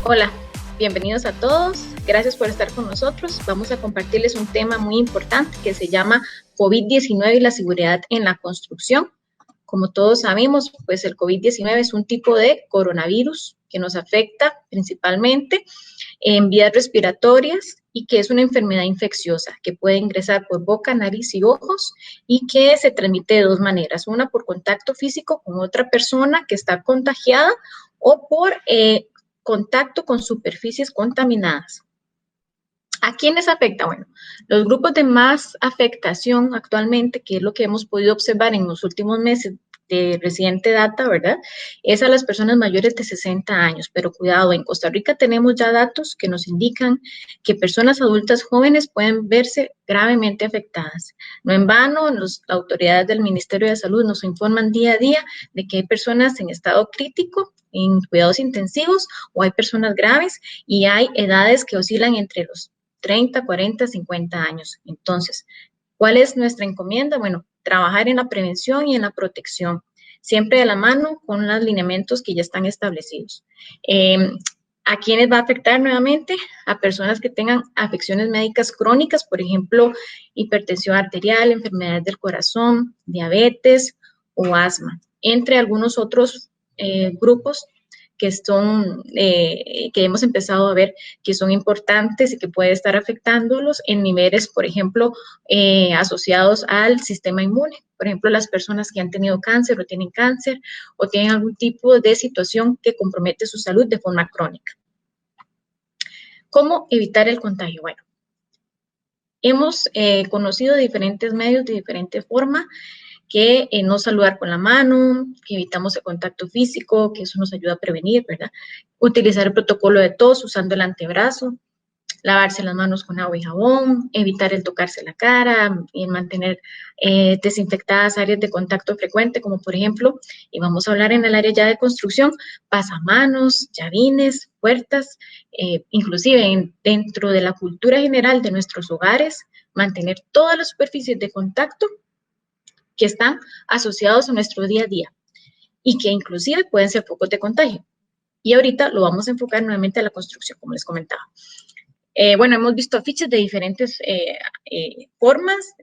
Hola, bienvenidos a todos. Gracias por estar con nosotros. Vamos a compartirles un tema muy importante que se llama COVID-19 y la seguridad en la construcción. Como todos sabemos, pues el COVID-19 es un tipo de coronavirus que nos afecta principalmente en vías respiratorias y que es una enfermedad infecciosa que puede ingresar por boca, nariz y ojos y que se transmite de dos maneras, una por contacto físico con otra persona que está contagiada o por contacto con superficies contaminadas. ¿A quiénes afecta? Bueno, los grupos de más afectación actualmente, que es lo que hemos podido observar en los últimos meses de reciente data, ¿verdad? Es a las personas mayores de 60 años, pero cuidado, en Costa Rica tenemos ya datos que nos indican que personas adultas jóvenes pueden verse gravemente afectadas. No en vano, las autoridades del Ministerio de Salud nos informan día a día de que hay personas en estado crítico, en cuidados intensivos, o hay personas graves y hay edades que oscilan entre los 30, 40, 50 años. Entonces, ¿cuál es nuestra encomienda? Bueno, trabajar en la prevención y en la protección, siempre de la mano con los lineamientos que ya están establecidos. ¿A quiénes va a afectar nuevamente? A personas que tengan afecciones médicas crónicas, por ejemplo, hipertensión arterial, enfermedades del corazón, diabetes o asma, entre algunos otros grupos que hemos empezado a ver que son importantes y que puede estar afectándolos en niveles, por ejemplo, asociados al sistema inmune. Por ejemplo, las personas que han tenido cáncer o tienen algún tipo de situación que compromete su salud de forma crónica. ¿Cómo evitar el contagio? Bueno, hemos conocido diferentes medios de diferente forma que no saludar con la mano, que evitamos el contacto físico, que eso nos ayuda a prevenir, ¿verdad? Utilizar el protocolo de tos usando el antebrazo, lavarse las manos con agua y jabón, evitar el tocarse la cara, y mantener desinfectadas áreas de contacto frecuente, como por ejemplo, y vamos a hablar en el área ya de construcción, pasamanos, llavines, puertas, inclusive dentro de la cultura general de nuestros hogares, mantener todas las superficies de contacto que están asociados a nuestro día a día y que inclusive pueden ser focos de contagio. Y ahorita lo vamos a enfocar nuevamente a la construcción, como les comentaba. Bueno, hemos visto afiches de diferentes formas,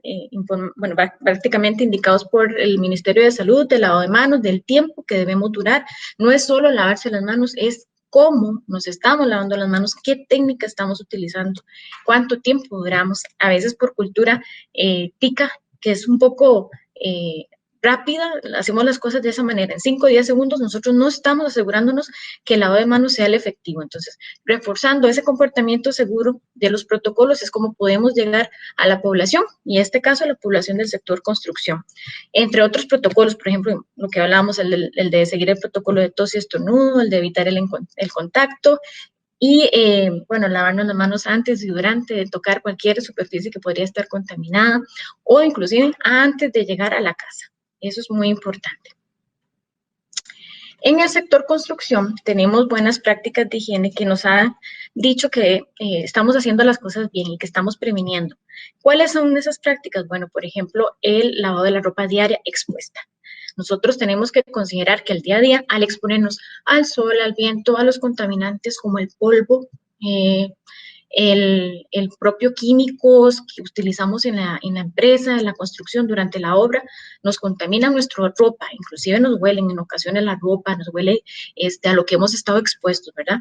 bueno, prácticamente indicados por el Ministerio de Salud, del lavado de manos, del tiempo que debemos durar. No es solo lavarse las manos, es cómo nos estamos lavando las manos, qué técnica estamos utilizando, cuánto tiempo duramos. A veces por cultura tica, que es un poco rápida, hacemos las cosas de esa manera. En 5 o 10 segundos nosotros no estamos asegurándonos que el lavado de manos sea el efectivo. Entonces, reforzando ese comportamiento seguro de los protocolos es como podemos llegar a la población, y en este caso a la población del sector construcción. Entre otros protocolos, por ejemplo, lo que hablábamos, el de seguir el protocolo de tos y estornudo, el de evitar el contacto, y, bueno, lavarnos las manos antes y durante de tocar cualquier superficie que podría estar contaminada, o inclusive antes de llegar a la casa. Eso es muy importante. En el sector construcción tenemos buenas prácticas de higiene que nos han dicho que estamos haciendo las cosas bien y que estamos previniendo. ¿Cuáles son esas prácticas? Bueno, por ejemplo, el lavado de la ropa diaria expuesta. Nosotros tenemos que considerar que el día a día, al exponernos al sol, al viento, a los contaminantes como el polvo, el propio químicos que utilizamos en la empresa, en la construcción, durante la obra, nos contaminan nuestra ropa, inclusive nos huelen en ocasiones la ropa, nos huele a lo que hemos estado expuestos, ¿verdad?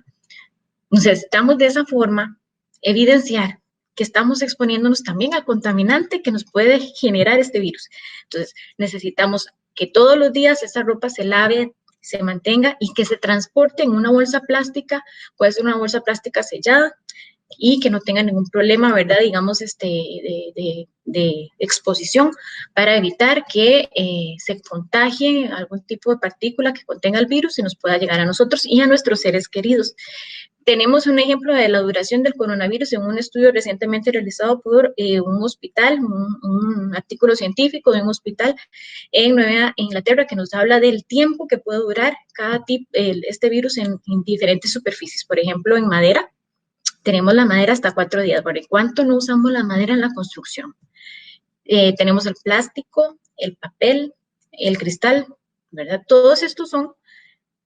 Necesitamos de esa forma evidenciar que estamos exponiéndonos también al contaminante que nos puede generar este virus. Entonces, necesitamos que todos los días esa ropa se lave, se mantenga y que se transporte en una bolsa plástica, puede ser una bolsa plástica sellada, y que no tenga ningún problema, ¿verdad? Digamos, de exposición para evitar que se contagie algún tipo de partícula que contenga el virus y nos pueda llegar a nosotros y a nuestros seres queridos. Tenemos un ejemplo de la duración del coronavirus en un estudio recientemente realizado por un hospital, un artículo científico de un hospital en Nueva Inglaterra que nos habla del tiempo que puede durar este virus en diferentes superficies. Por ejemplo, en madera, tenemos la madera hasta 4 días. ¿Por cuánto no usamos la madera en la construcción? Tenemos el plástico, el papel, el cristal, ¿verdad? Todos estos son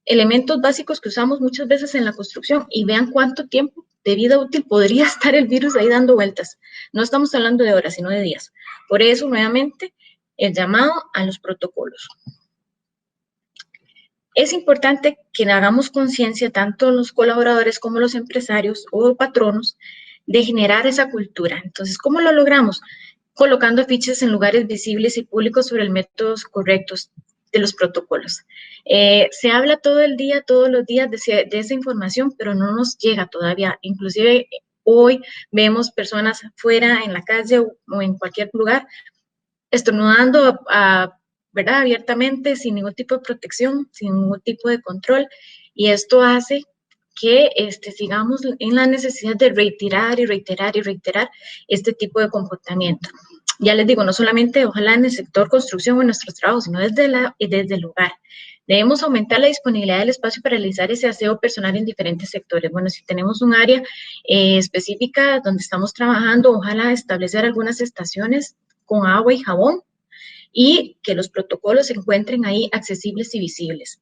elementos básicos que usamos muchas veces en la construcción y vean cuánto tiempo de vida útil podría estar el virus ahí dando vueltas. No estamos hablando de horas, sino de días. Por eso, nuevamente, el llamado a los protocolos. Es importante que hagamos conciencia, tanto los colaboradores como los empresarios o patronos, de generar esa cultura. Entonces, ¿cómo lo logramos? Colocando afiches en lugares visibles y públicos sobre los métodos correctos de los protocolos. Se habla todo el día, todos los días de esa información, pero no nos llega todavía. Inclusive hoy vemos personas fuera en la calle o en cualquier lugar estornudando ¿verdad? Abiertamente, sin ningún tipo de protección, sin ningún tipo de control, y esto hace que sigamos en la necesidad de reiterar y reiterar y reiterar este tipo de comportamiento. Ya les digo, no solamente ojalá en el sector construcción o en nuestros trabajos, sino desde el hogar. Debemos aumentar la disponibilidad del espacio para realizar ese aseo personal en diferentes sectores. Bueno, si tenemos un área específica donde estamos trabajando, ojalá establecer algunas estaciones con agua y jabón y que los protocolos se encuentren ahí accesibles y visibles.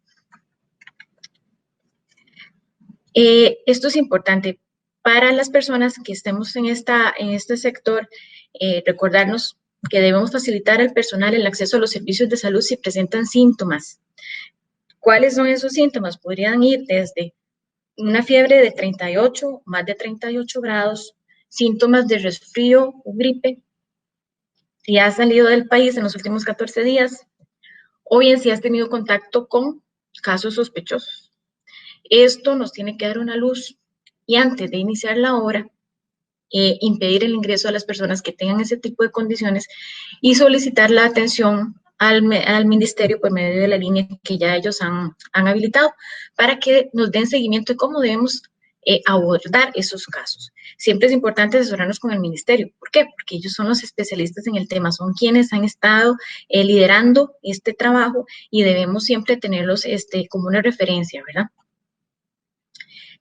Esto es importante para las personas que estemos en este sector, recordarnos que debemos facilitar al personal el acceso a los servicios de salud si presentan síntomas. ¿Cuáles son esos síntomas? Podrían ir desde una fiebre de 38, más de 38 grados, síntomas de resfrío o gripe, si has salido del país en los últimos 14 días, o bien si has tenido contacto con casos sospechosos. Esto nos tiene que dar una luz y antes de iniciar la obra, impedir el ingreso a las personas que tengan ese tipo de condiciones y solicitar la atención al ministerio por medio de la línea que ya ellos han habilitado para que nos den seguimiento de cómo debemos abordar esos casos. Siempre es importante asesorarnos con el ministerio. ¿Por qué? Porque ellos son los especialistas en el tema, son quienes han estado liderando este trabajo y debemos siempre tenerlos como una referencia, ¿verdad?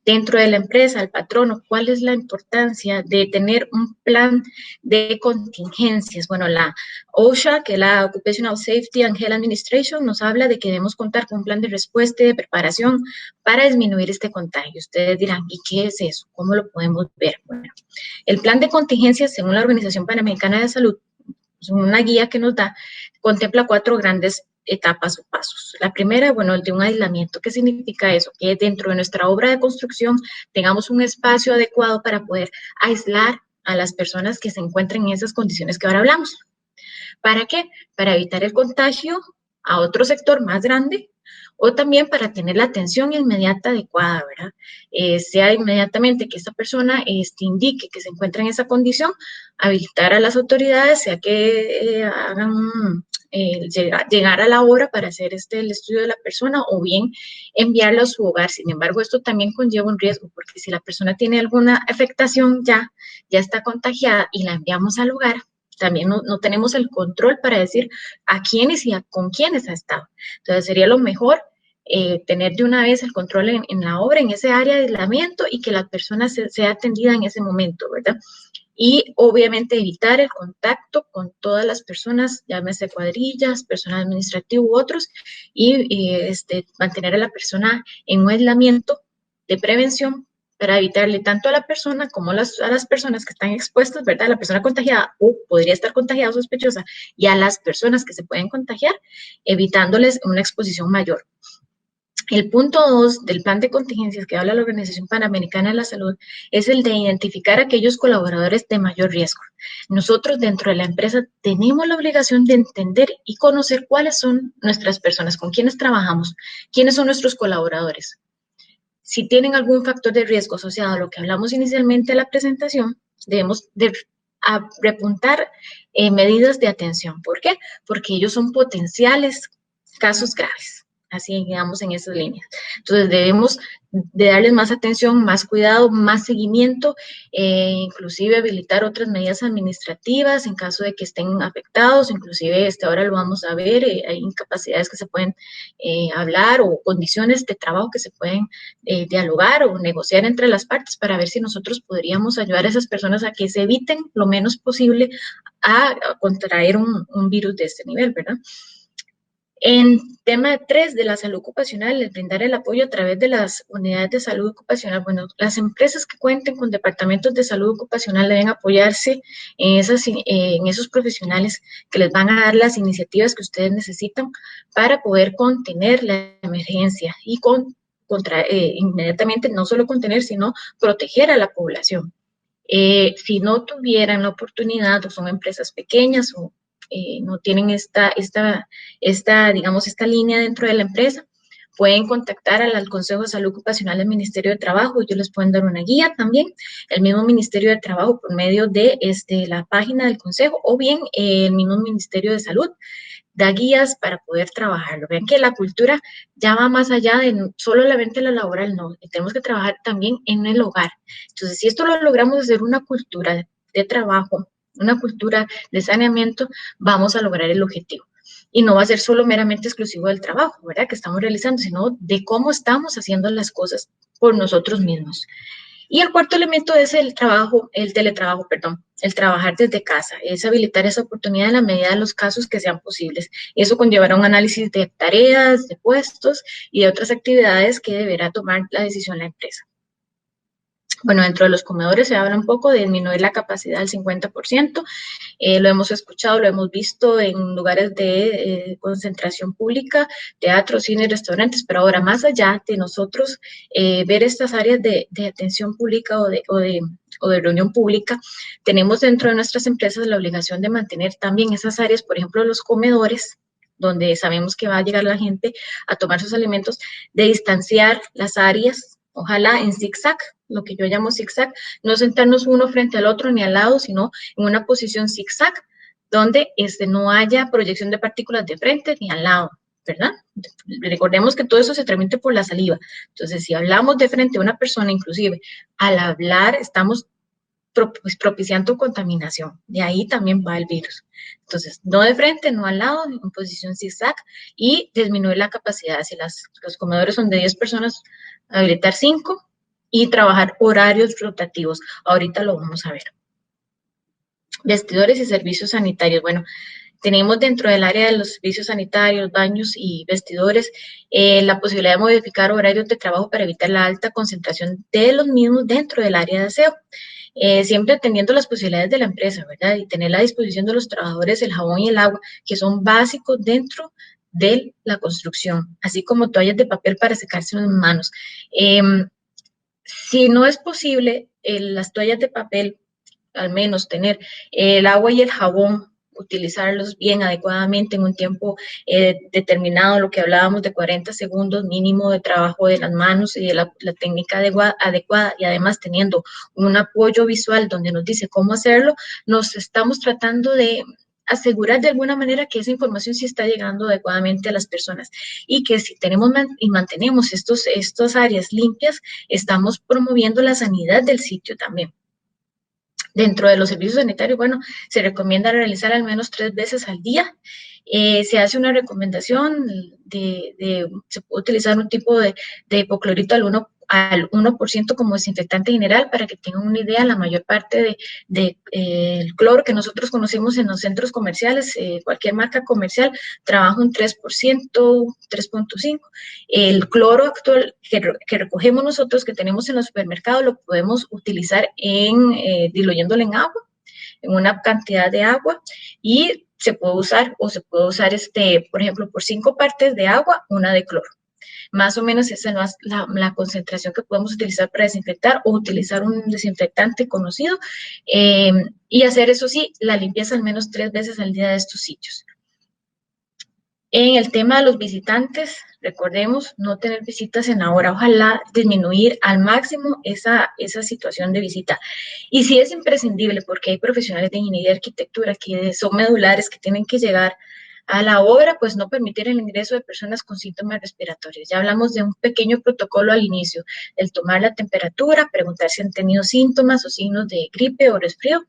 Dentro de la empresa, el patrono, ¿cuál es la importancia de tener un plan de contingencias? Bueno, la OSHA, que es la Occupational Safety and Health Administration, nos habla de que debemos contar con un plan de respuesta y de preparación para disminuir este contagio. Ustedes dirán, ¿y qué es eso? ¿Cómo lo podemos ver? Bueno, el plan de contingencias, según la Organización Panamericana de Salud, es una guía que nos da, contempla 4 grandes etapas o pasos. La primera, bueno, el de un aislamiento. ¿Qué significa eso? Que dentro de nuestra obra de construcción tengamos un espacio adecuado para poder aislar a las personas que se encuentren en esas condiciones que ahora hablamos. ¿Para qué? Para evitar el contagio a otro sector más grande o también para tener la atención inmediata adecuada, ¿verdad? Sea inmediatamente que esta persona indique que se encuentra en esa condición, habilitar a las autoridades, sea que hagan llegar a la hora para hacer el estudio de la persona o bien enviarlo a su hogar. Sin embargo, esto también conlleva un riesgo porque si la persona tiene alguna afectación ya está contagiada y la enviamos al hogar, también no tenemos el control para decir a quiénes y con quiénes ha estado. Entonces sería lo mejor tener de una vez el control en la obra, en ese área de aislamiento y que la persona sea atendida en ese momento, ¿verdad? Y obviamente evitar el contacto con todas las personas, llámese cuadrillas, personal administrativo u otros, y mantener a la persona en un aislamiento de prevención para evitarle tanto a la persona como a las personas que están expuestas, ¿verdad? La persona contagiada o podría estar contagiada o sospechosa y a las personas que se pueden contagiar, evitándoles una exposición mayor. El punto 2 del plan de contingencias que habla la Organización Panamericana de la Salud es el de identificar a aquellos colaboradores de mayor riesgo. Nosotros dentro de la empresa tenemos la obligación de entender y conocer cuáles son nuestras personas, con quienes trabajamos, quiénes son nuestros colaboradores. Si tienen algún factor de riesgo asociado a lo que hablamos inicialmente en la presentación, debemos de repuntar medidas de atención. ¿Por qué? Porque ellos son potenciales casos graves. Así digamos en esas líneas. Entonces debemos de darles más atención, más cuidado, más seguimiento, inclusive habilitar otras medidas administrativas en caso de que estén afectados, inclusive ahora lo vamos a ver, hay incapacidades que se pueden hablar o condiciones de trabajo que se pueden dialogar o negociar entre las partes para ver si nosotros podríamos ayudar a esas personas a que se eviten lo menos posible a contraer un virus de este nivel, ¿verdad? En tema 3 de la salud ocupacional, el brindar el apoyo a través de las unidades de salud ocupacional. Bueno, las empresas que cuenten con departamentos de salud ocupacional deben apoyarse en esos profesionales que les van a dar las iniciativas que ustedes necesitan para poder contener la emergencia y inmediatamente no solo contener, sino proteger a la población. Si no tuvieran la oportunidad o son empresas pequeñas o no tienen digamos, esta línea dentro de la empresa, pueden contactar al Consejo de Salud Ocupacional del Ministerio de Trabajo, ellos les pueden dar una guía también, el mismo Ministerio de Trabajo por medio de la página del Consejo o bien el mismo Ministerio de Salud da guías para poder trabajarlo. Vean que la cultura ya va más allá de solo la venta laboral, no, tenemos que trabajar también en el hogar. Entonces, si esto lo logramos hacer una cultura de trabajo, una cultura de saneamiento, vamos a lograr el objetivo. Y no va a ser solo meramente exclusivo del trabajo, ¿verdad? Que estamos realizando, sino de cómo estamos haciendo las cosas por nosotros mismos. Y el cuarto elemento es el teletrabajo, perdón, el trabajar desde casa, es habilitar esa oportunidad en la medida de los casos que sean posibles. Eso conllevará un análisis de tareas, de puestos y de otras actividades que deberá tomar la decisión la empresa. Bueno, dentro de los comedores se habla un poco de disminuir la capacidad al 50%. Lo hemos escuchado, lo hemos visto en lugares de concentración pública, teatros, cines, restaurantes, pero ahora más allá de nosotros ver estas áreas de atención pública o de reunión pública, tenemos dentro de nuestras empresas la obligación de mantener también esas áreas, por ejemplo, los comedores, donde sabemos que va a llegar la gente a tomar sus alimentos, de distanciar las áreas, ojalá en zigzag, lo que yo llamo zigzag, no sentarnos uno frente al otro ni al lado, sino en una posición zigzag, donde no haya proyección de partículas de frente ni al lado, ¿verdad? Recordemos que todo eso se transmite por la saliva. Entonces, si hablamos de frente a una persona, inclusive, al hablar estamos propiciando contaminación. De ahí también va el virus. Entonces, no de frente, no al lado, en posición zigzag y disminuir la capacidad. Si los comedores son de 10 personas, habilitar 5 y trabajar horarios rotativos. Ahorita lo vamos a ver. Vestidores y servicios sanitarios. Bueno, tenemos dentro del área de los servicios sanitarios, baños y vestidores, la posibilidad de modificar horarios de trabajo para evitar la alta concentración de los mismos dentro del área de aseo. Siempre atendiendo las posibilidades de la empresa, ¿verdad? Y tener a la disposición de los trabajadores el jabón y el agua, que son básicos dentro de la construcción, así como toallas de papel para secarse las manos. Si no es posible, las toallas de papel, al menos tener el agua y el jabón, utilizarlos bien adecuadamente en un tiempo determinado, lo que hablábamos de 40 segundos mínimo de trabajo de las manos y de la técnica adecuada y además teniendo un apoyo visual donde nos dice cómo hacerlo, nos estamos tratando de asegurar de alguna manera que esa información sí está llegando adecuadamente a las personas y que si tenemos y mantenemos estas áreas limpias, estamos promoviendo la sanidad del sitio también. Dentro de los servicios sanitarios, bueno, se recomienda realizar al menos 3 veces al día. Se hace una recomendación se puede utilizar un tipo de hipoclorito al 1% como desinfectante general. Para que tengan una idea, la mayor parte el cloro que nosotros conocemos en los centros comerciales, cualquier marca comercial, trabaja un 3%, 3.5%. El cloro actual que recogemos nosotros, que tenemos en los supermercados, lo podemos utilizar diluyéndolo en agua, en una cantidad de agua, y se puede usar, por ejemplo, por 5 partes de agua, una de cloro. Más o menos esa es la concentración que podemos utilizar para desinfectar o utilizar un desinfectante conocido y hacer, eso sí, la limpieza al menos 3 veces al día de estos sitios. En el tema de los visitantes, recordemos no tener visitas en la hora, ojalá disminuir al máximo esa situación de visita. Y sí es imprescindible porque hay profesionales de ingeniería y arquitectura que son medulares, que tienen que llegar a la obra, pues no permitir el ingreso de personas con síntomas respiratorios. Ya hablamos de un pequeño protocolo al inicio, el tomar la temperatura, preguntar si han tenido síntomas o signos de gripe o resfrío,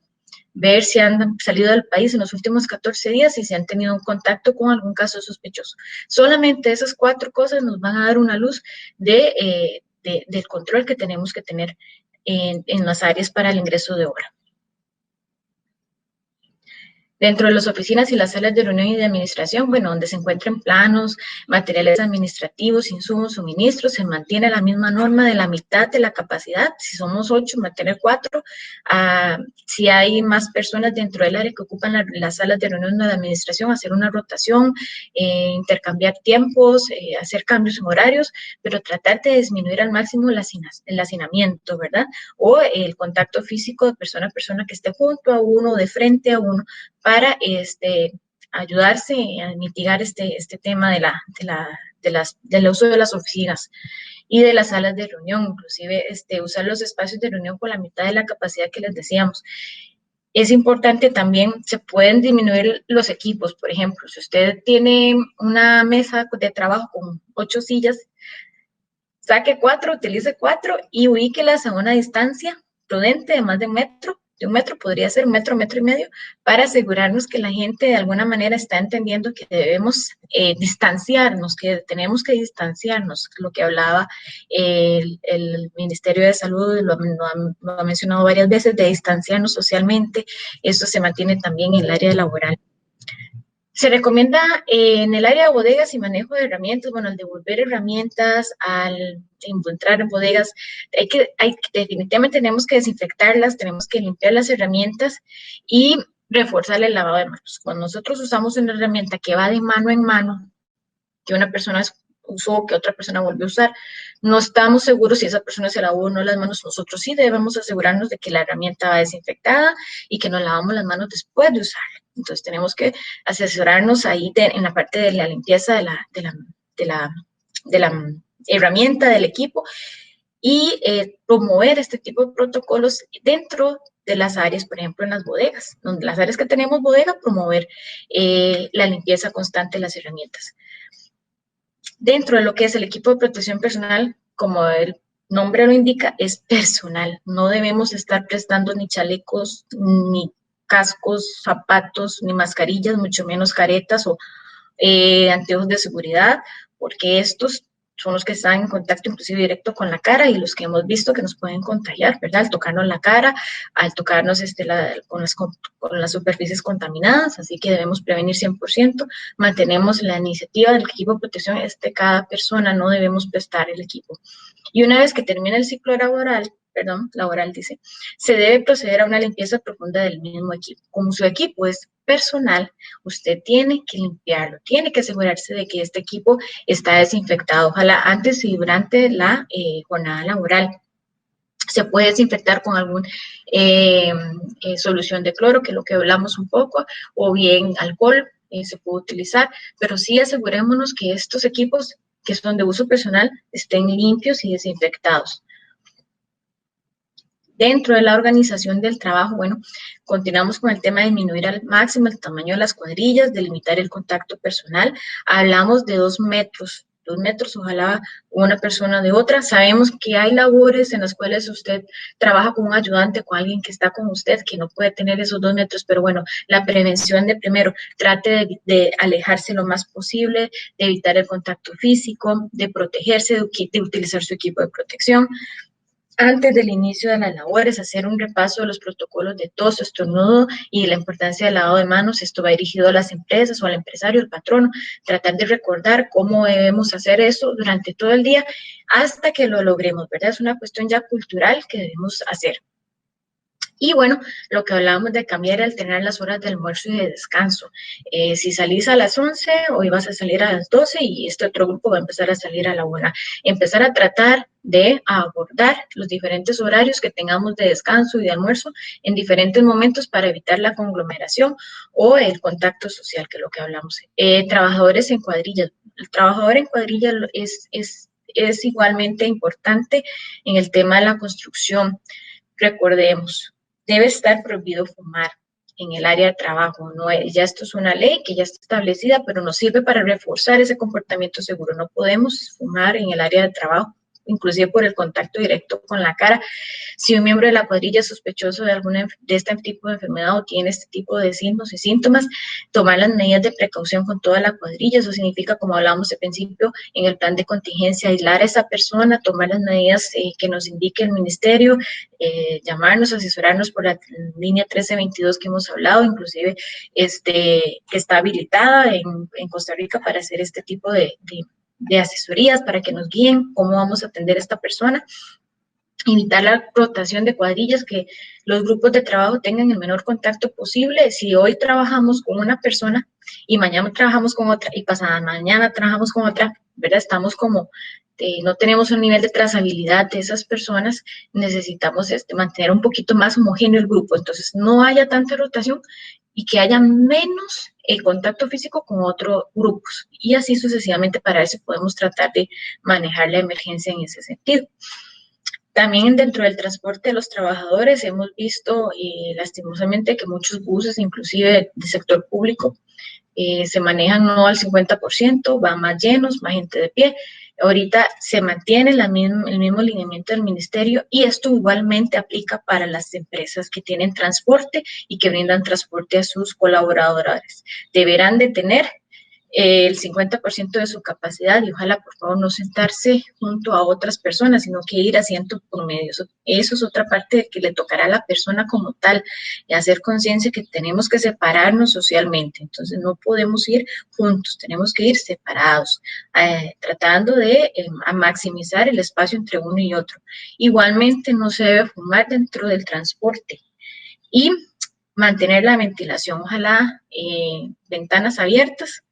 ver si han salido del país en los últimos 14 días y si han tenido un contacto con algún caso sospechoso. Solamente esas 4 cosas nos van a dar una luz del control que tenemos que tener en las áreas para el ingreso de obra. Dentro de las oficinas y las salas de reunión y de administración, bueno, donde se encuentren planos, materiales administrativos, insumos, suministros, se mantiene la misma norma de la mitad de la capacidad. Si somos 8, mantener 4. Si hay más personas dentro del área que ocupan las salas de reunión de administración, hacer una rotación, intercambiar tiempos, hacer cambios en horarios, pero tratar de disminuir al máximo el hacinamiento, ¿verdad? O el contacto físico de persona a persona que esté junto a uno, de frente a uno, para ayudarse a mitigar este tema del uso de las oficinas y de las salas de reunión, inclusive usar los espacios de reunión con la mitad de la capacidad que les decíamos. Es importante también, se pueden disminuir los equipos, por ejemplo, si usted tiene una mesa de trabajo con 8 sillas, saque 4, utilice 4 y ubíquelas a una distancia prudente de más de un metro, podría ser 1 metro, 1,5 metros, para asegurarnos que la gente de alguna manera está entendiendo que debemos distanciarnos, que tenemos que distanciarnos, lo que hablaba el Ministerio de Salud, lo ha mencionado varias veces, de distanciarnos socialmente. Eso se mantiene también en el área laboral. Se recomienda en el área de bodegas y manejo de herramientas, bueno, al devolver herramientas, al encontrar en bodegas, definitivamente tenemos que desinfectarlas, tenemos que limpiar las herramientas y reforzar el lavado de manos. Cuando nosotros usamos una herramienta que va de mano en mano, que una persona usó, que otra persona volvió a usar, no estamos seguros si esa persona se lavó o no las manos. Nosotros sí debemos asegurarnos de que la herramienta va desinfectada y que nos lavamos las manos después de usarla. Entonces tenemos que asesorarnos ahí en la parte de la limpieza de la herramienta, del equipo, y promover este tipo de protocolos dentro de las áreas, por ejemplo, en las bodegas, donde las áreas que tenemos bodega, promover la limpieza constante de las herramientas. Dentro de lo que es el equipo de protección personal, como el nombre lo indica, es personal. No debemos estar prestando ni chalecos, ni cascos, zapatos, ni mascarillas, mucho menos caretas o anteojos de seguridad, porque estos son los que están en contacto inclusive directo con la cara y los que hemos visto que nos pueden contagiar, ¿verdad? Al tocarnos la cara, al tocarnos con las superficies contaminadas, así que debemos prevenir 100%. Mantenemos la iniciativa del equipo de protección, cada persona, no debemos prestar el equipo. Y una vez que termine el ciclo laboral dice, se debe proceder a una limpieza profunda del mismo equipo. Como su equipo es personal, usted tiene que limpiarlo, tiene que asegurarse de que este equipo está desinfectado, ojalá antes y durante la jornada laboral. Se puede desinfectar con alguna solución de cloro, que es lo que hablamos un poco, o bien alcohol, se puede utilizar, pero sí asegurémonos que estos equipos que son de uso personal estén limpios y desinfectados. Dentro de la organización del trabajo, bueno, continuamos con el tema de disminuir al máximo el tamaño de las cuadrillas, de limitar el contacto personal. Hablamos de 2 metros, 2 metros, ojalá una persona de otra. Sabemos que hay labores en las cuales usted trabaja con un ayudante, con alguien que está con usted, que no puede tener esos 2 metros, pero bueno, la prevención de primero, trate de alejarse lo más posible, de evitar el contacto físico, de protegerse, de utilizar su equipo de protección. Antes del inicio de las labores, hacer un repaso de los protocolos de tos, estornudo y la importancia del lavado de manos. Esto va dirigido a las empresas o al empresario, al patrono. Tratar de recordar cómo debemos hacer eso durante todo el día hasta que lo logremos, ¿verdad? Es una cuestión ya cultural que debemos hacer. Y bueno, lo que hablábamos de cambiar y alternar las horas de almuerzo y de descanso. Si salís a las 11, hoy vas a salir a las 12 y este otro grupo va a empezar a salir a la 1. Empezar a tratar de abordar los diferentes horarios que tengamos de descanso y de almuerzo en diferentes momentos para evitar la conglomeración o el contacto social, que es lo que hablamos. Trabajadores en cuadrillas. El trabajador en cuadrilla es igualmente importante en el tema de la construcción. Recordemos, debe estar prohibido fumar en el área de trabajo. No, ya esto es una ley que ya está establecida, pero nos sirve para reforzar ese comportamiento seguro. No podemos fumar en el área de trabajo. inclusive por el contacto directo con la cara. Si un miembro de la cuadrilla es sospechoso de este tipo de enfermedad o tiene este tipo de signos y síntomas, tomar las medidas de precaución con toda la cuadrilla. Eso significa, como hablábamos al principio, en el plan de contingencia, aislar a esa persona, tomar las medidas que nos indique el ministerio, llamarnos, asesorarnos por la línea 1322 que hemos hablado, inclusive que está habilitada en Costa Rica para hacer este tipo de asesorías, para que nos guíen cómo vamos a atender a esta persona. Evitar la rotación de cuadrillas, que los grupos de trabajo tengan el menor contacto posible. Si hoy trabajamos con una persona y mañana trabajamos con otra y pasada mañana trabajamos con otra, ¿verdad? Estamos como, no tenemos un nivel de trazabilidad de esas personas, necesitamos mantener un poquito más homogéneo el grupo, entonces no haya tanta rotación y que haya menos contacto físico con otros grupos, y así sucesivamente. Para eso podemos tratar de manejar la emergencia en ese sentido. También dentro del transporte de los trabajadores hemos visto lastimosamente que muchos buses, inclusive del sector público, se manejan no al 50%, van más llenos, más gente de pie. Ahorita se mantiene el mismo lineamiento del ministerio, y esto igualmente aplica para las empresas que tienen transporte y que brindan transporte a sus colaboradores. Deberán de tener el 50% de su capacidad, y ojalá por favor no sentarse junto a otras personas, sino que ir asiento por medio. Eso es otra parte que le tocará a la persona como tal, y hacer conciencia que tenemos que separarnos socialmente. Entonces no podemos ir juntos, tenemos que ir separados, tratando de maximizar el espacio entre uno y otro. Igualmente no se debe fumar dentro del transporte, y mantener la ventilación, ojalá ventanas abiertas,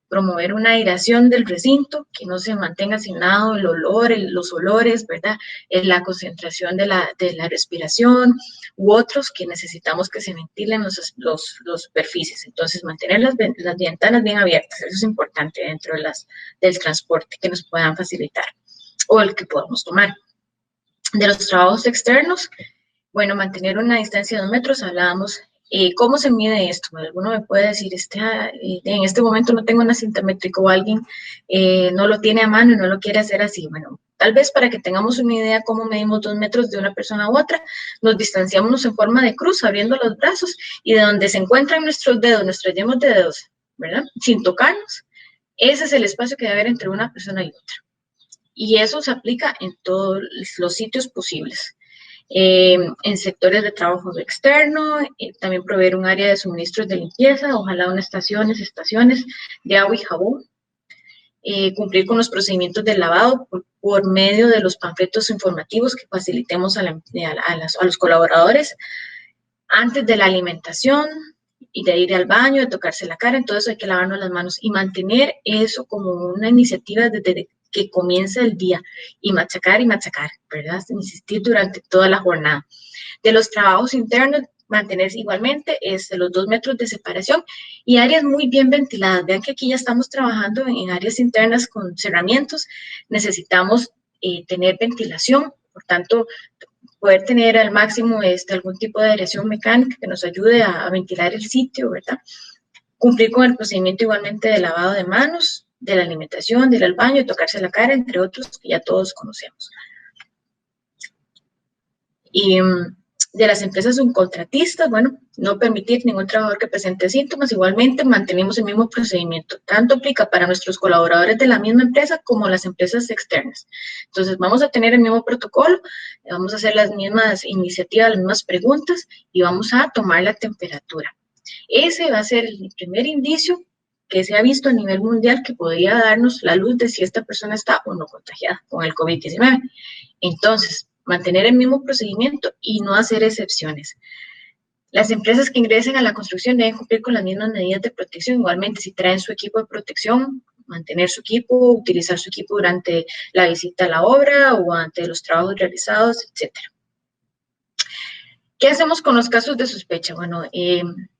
promover una aireación del recinto, que no se mantenga asignado el olor, los olores, ¿verdad? La concentración de la respiración u otros que necesitamos que se ventilen los superficies. Entonces, mantener las ventanas bien abiertas, eso es importante dentro del transporte que nos puedan facilitar o el que podamos tomar. De los trabajos externos, bueno, mantener una distancia de 2 metros, hablábamos. ¿Cómo se mide esto? Alguno me puede decir, en este momento no tengo una cinta métrica, o alguien no lo tiene a mano y no lo quiere hacer así. Bueno, tal vez para que tengamos una idea cómo medimos 2 metros de una persona a otra, nos distanciamos en forma de cruz, abriendo los brazos, y de donde se encuentran nuestros dedos, nuestras yemas de dedos, ¿verdad? Sin tocarnos, ese es el espacio que debe haber entre una persona y otra. Y eso se aplica en todos los sitios posibles. En sectores de trabajo externo, también proveer un área de suministros de limpieza, ojalá unas estaciones de agua y jabón, cumplir con los procedimientos de lavado por medio de los panfletos informativos que facilitemos a los colaboradores antes de la alimentación y de ir al baño, de tocarse la cara. Entonces hay que lavarnos las manos y mantener eso como una iniciativa desde que comienza el día, y machacar, ¿verdad? Insistir durante toda la jornada. De los trabajos internos, mantener igualmente los 2 metros de separación y áreas muy bien ventiladas. Vean que aquí ya estamos trabajando en áreas internas con cerramientos. Necesitamos tener ventilación, por tanto, poder tener al máximo algún tipo de aireación mecánica que nos ayude a ventilar el sitio, ¿verdad? Cumplir con el procedimiento igualmente de lavado de manos, de la alimentación, de ir al baño, de tocarse la cara, entre otros que ya todos conocemos. Y de las empresas subcontratistas, bueno, no permitir ningún trabajador que presente síntomas. Igualmente mantenemos el mismo procedimiento. Tanto aplica para nuestros colaboradores de la misma empresa como las empresas externas. Entonces vamos a tener el mismo protocolo, vamos a hacer las mismas iniciativas, las mismas preguntas, y vamos a tomar la temperatura. Ese va a ser el primer indicio que se ha visto a nivel mundial que podría darnos la luz de si esta persona está o no contagiada con el COVID-19. Entonces, mantener el mismo procedimiento y no hacer excepciones. Las empresas que ingresen a la construcción deben cumplir con las mismas medidas de protección. Igualmente, si traen su equipo de protección, mantener su equipo, utilizar su equipo durante la visita a la obra o ante los trabajos realizados, etc. ¿Qué hacemos con los casos de sospecha? Bueno,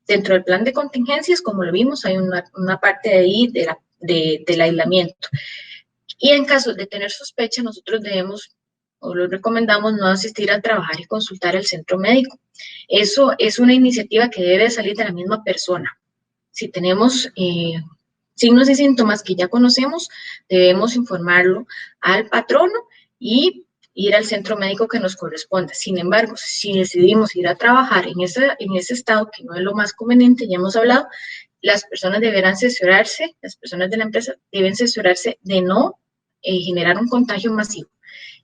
dentro del plan de contingencias, como lo vimos, hay una parte de ahí del aislamiento. Y en caso de tener sospecha, nosotros debemos, o lo recomendamos, no asistir a trabajar y consultar al centro médico. Eso es una iniciativa que debe salir de la misma persona. Si tenemos signos y síntomas que ya conocemos, debemos informarlo al patrono y ir al centro médico que nos corresponda. Sin embargo, si decidimos ir a trabajar en ese estado, que no es lo más conveniente, ya hemos hablado, las personas deberán cerciorarse, las personas de la empresa deben cerciorarse de no generar un contagio masivo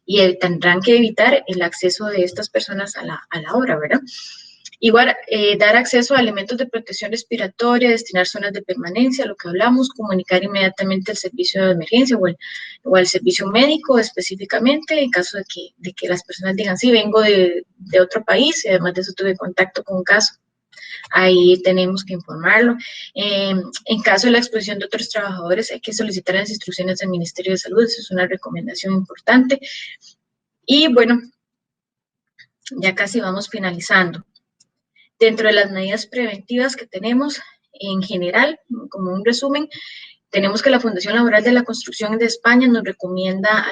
y tendrán que evitar el acceso de estas personas a la obra, ¿verdad? Igual, dar acceso a elementos de protección respiratoria, destinar zonas de permanencia, lo que hablamos, comunicar inmediatamente al servicio de emergencia o al servicio médico específicamente, en caso de que las personas digan, sí, vengo de otro país y además de eso tuve contacto con un caso. Ahí tenemos que informarlo. En caso de la exposición de otros trabajadores, hay que solicitar las instrucciones del Ministerio de Salud, eso es una recomendación importante. Y bueno, ya casi vamos finalizando. Dentro de las medidas preventivas que tenemos, en general, como un resumen, tenemos que la Fundación Laboral de la Construcción de España nos recomienda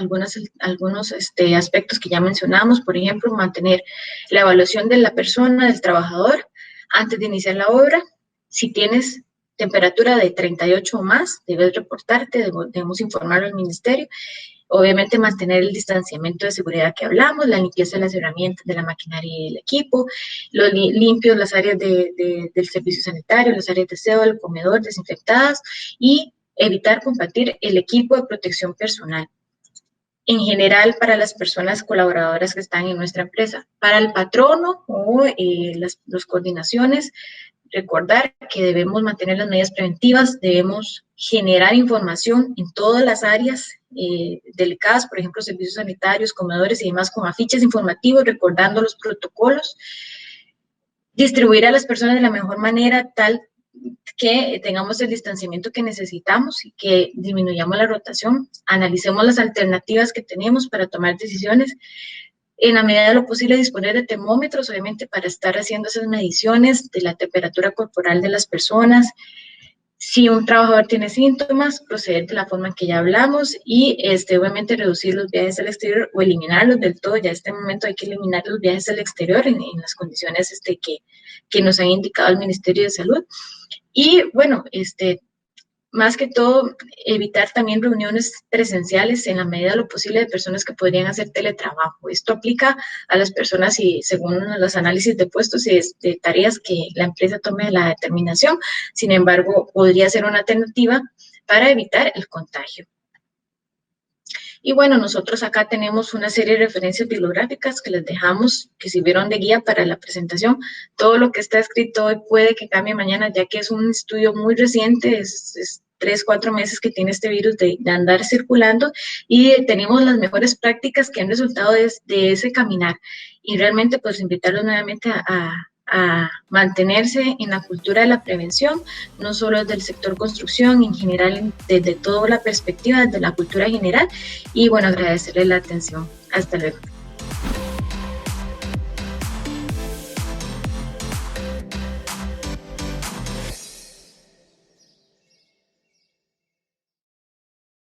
algunos aspectos que ya mencionamos, por ejemplo, mantener la evaluación de la persona, del trabajador, antes de iniciar la obra. Si tienes temperatura de 38 o más, debes reportarte, debemos informarlo al ministerio. Obviamente mantener el distanciamiento de seguridad que hablamos, la limpieza de las herramientas, de la maquinaria y el equipo, los limpios las áreas del servicio sanitario, las áreas de aseo, el comedor desinfectadas y evitar compartir el equipo de protección personal. En general, para las personas colaboradoras que están en nuestra empresa, para el patrono o las coordinaciones, recordar que debemos mantener las medidas preventivas, debemos generar información en todas las áreas delicadas, por ejemplo, servicios sanitarios, comedores y demás, con afiches informativos, recordando los protocolos, distribuir a las personas de la mejor manera, tal que tengamos el distanciamiento que necesitamos y que disminuyamos la rotación, analicemos las alternativas que tenemos para tomar decisiones, en la medida de lo posible disponer de termómetros, obviamente para estar haciendo esas mediciones de la temperatura corporal de las personas. Si un trabajador tiene síntomas, proceder de la forma en que ya hablamos y obviamente reducir los viajes al exterior o eliminarlos del todo. Ya en este momento hay que eliminar los viajes al exterior en las condiciones que nos han indicado el Ministerio de Salud. Y bueno, más que todo, evitar también reuniones presenciales en la medida de lo posible de personas que podrían hacer teletrabajo. Esto aplica a las personas y según los análisis de puestos y de tareas que la empresa tome la determinación. Sin embargo, podría ser una alternativa para evitar el contagio. Y bueno, nosotros acá tenemos una serie de referencias bibliográficas que les dejamos, que sirvieron de guía para la presentación. Todo lo que está escrito hoy puede que cambie mañana, ya que es un estudio muy reciente, es 3-4 meses que tiene este virus de andar circulando y tenemos las mejores prácticas que han resultado de ese caminar. Y realmente pues invitarlos nuevamente a mantenerse en la cultura de la prevención, no solo desde el sector construcción, en general, desde toda la perspectiva, desde la cultura general. Y bueno, agradecerles la atención. Hasta luego.